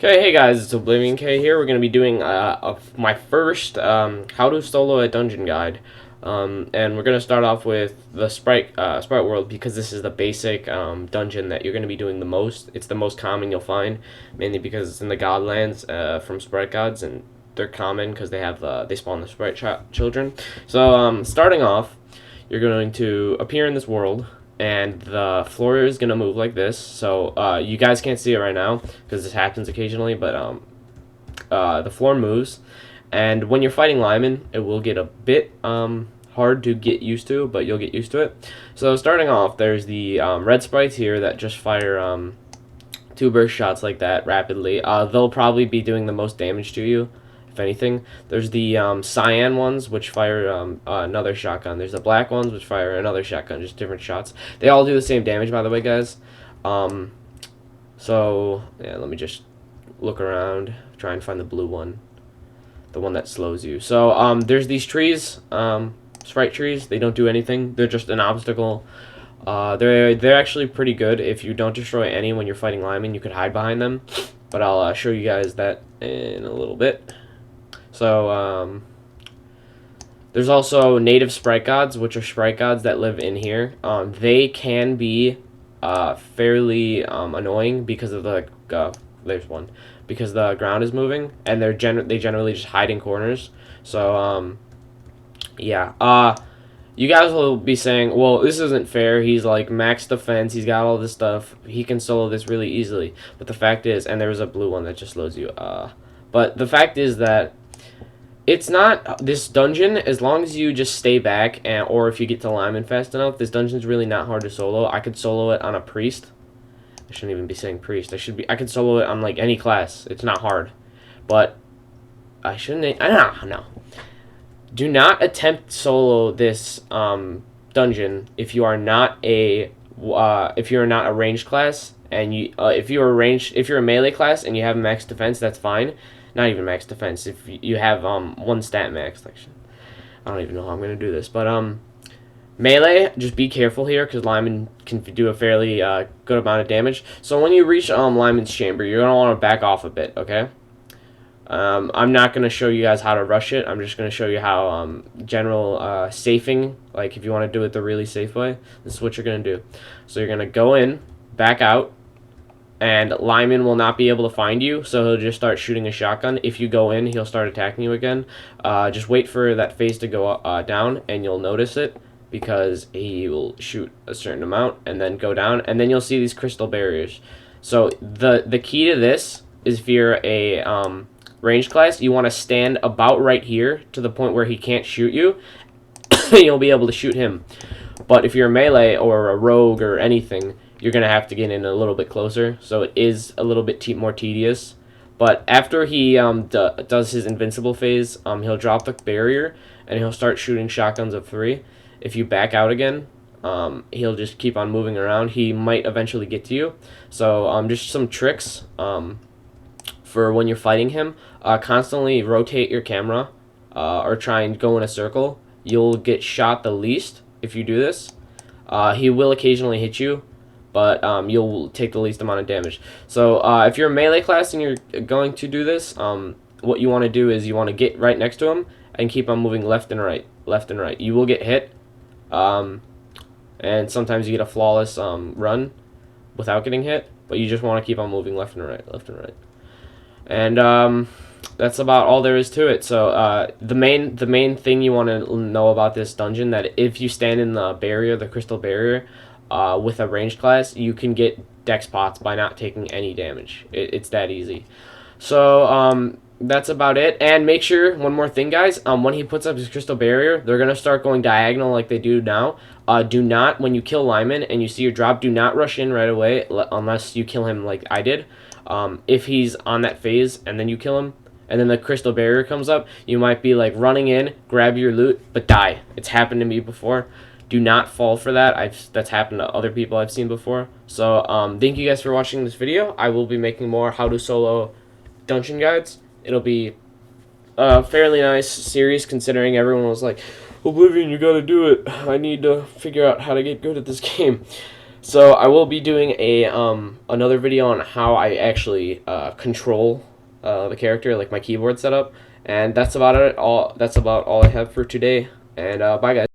Okay, hey guys, it's Oblivion K here. We're going to be doing my first how to solo a dungeon guide. And we're going to start off with the Sprite World because this is the basic dungeon that you're going to be doing the most. It's the most common you'll find, mainly because it's in the Godlands from Sprite Gods, and they're common because they spawn the Sprite children. So starting off, you're going to appear in this world, and the floor is going to move like this. So you guys can't see it right now because this happens occasionally, but the floor moves, and when you're fighting Limon, it will get a bit hard to get used to, but you'll get used to it. So starting off, there's the red sprites here that just fire two burst shots like that rapidly. They'll probably be doing the most damage to you, if anything. There's the cyan ones, which fire another shotgun. There's the black ones, which fire another shotgun, just different shots. They all do the same damage, by the way, guys. So, yeah, let me just look around, try and find the blue one, the one that slows you. So, there's these trees, sprite trees. They don't do anything. They're just an obstacle. They're actually pretty good. If you don't destroy any when you're fighting Limon, you could hide behind them. But I'll show you guys that in a little bit. So, there's also native sprite gods, which are sprite gods that live in here. They can be fairly annoying because of the there's one, because the ground is moving, and they generally just hide in corners. So yeah, you guys will be saying, well, this isn't fair. He's like max defense. He's got all this stuff. He can solo this really easily. But the fact is, and there's a blue one that just slows you. But the fact is that it's not this dungeon, as long as you just stay back, or if you get to Limon fast enough, this dungeon's really not hard to solo. I could solo it on a priest. I shouldn't even be saying priest. I could solo it on like any class. It's not hard. But I shouldn't. I don't know. Do not attempt solo this dungeon if you are not a ranged class, and if you're a melee class and you have max defense, that's fine. Not even max defense. If you have one stat max, actually, I don't even know how I'm gonna do this, but melee, just be careful here because Limon can do a fairly good amount of damage. So when you reach Limon's chamber, you're gonna want to back off a bit, okay? I'm not gonna show you guys how to rush it. I'm just gonna show you how general safing, like if you want to do it the really safe way, this is what you're gonna do. So you're gonna go in, back out, and Limon will not be able to find you, so he'll just start shooting a shotgun. If you go in, he'll start attacking you again. Just wait for that phase to go down, and you'll notice it, because he will shoot a certain amount and then go down, and then you'll see these crystal barriers. So the key to this is, if you're a ranged class, you want to stand about right here to the point where he can't shoot you. You'll be able to shoot him. But if you're a melee or a rogue or anything, you're going to have to get in a little bit closer, so it is a little bit more tedious. But after he does his invincible phase, he'll drop the barrier, and he'll start shooting shotguns of 3. If you back out again, he'll just keep on moving around. He might eventually get to you. So just some tricks for when you're fighting him. Constantly rotate your camera, or try and go in a circle. You'll get shot the least if you do this. He will occasionally hit you, but you'll take the least amount of damage. So if you're a melee class and you're going to do this, what you want to do is you want to get right next to him and keep on moving left and right, left and right. You will get hit, and sometimes you get a flawless run without getting hit, but you just want to keep on moving left and right, left and right. And that's about all there is to it. So the main thing you want to know about this dungeon, that if you stand in the barrier, the crystal barrier, with a ranged class, you can get dex pots by not taking any damage. It's that easy. So that's about it. And make sure, one more thing, guys, when he puts up his crystal barrier, they're gonna start going diagonal like they do now. Do not, when you kill Limon and you see your drop, do not rush in right away unless you kill him like I did. If he's on that phase and then you kill him, and then the crystal barrier comes up, you might be like running in, grab your loot, but die. It's happened to me before. Do not fall for that. That's happened to other people I've seen before. So thank you guys for watching this video. I will be making more how to solo dungeon guides. It'll be a fairly nice series, considering everyone was like, Oblivion, you gotta do it. I need to figure out how to get good at this game. So I will be doing a another video on how I actually control the character, like my keyboard setup, and that's about it. All that's about all I have for today. And bye, guys.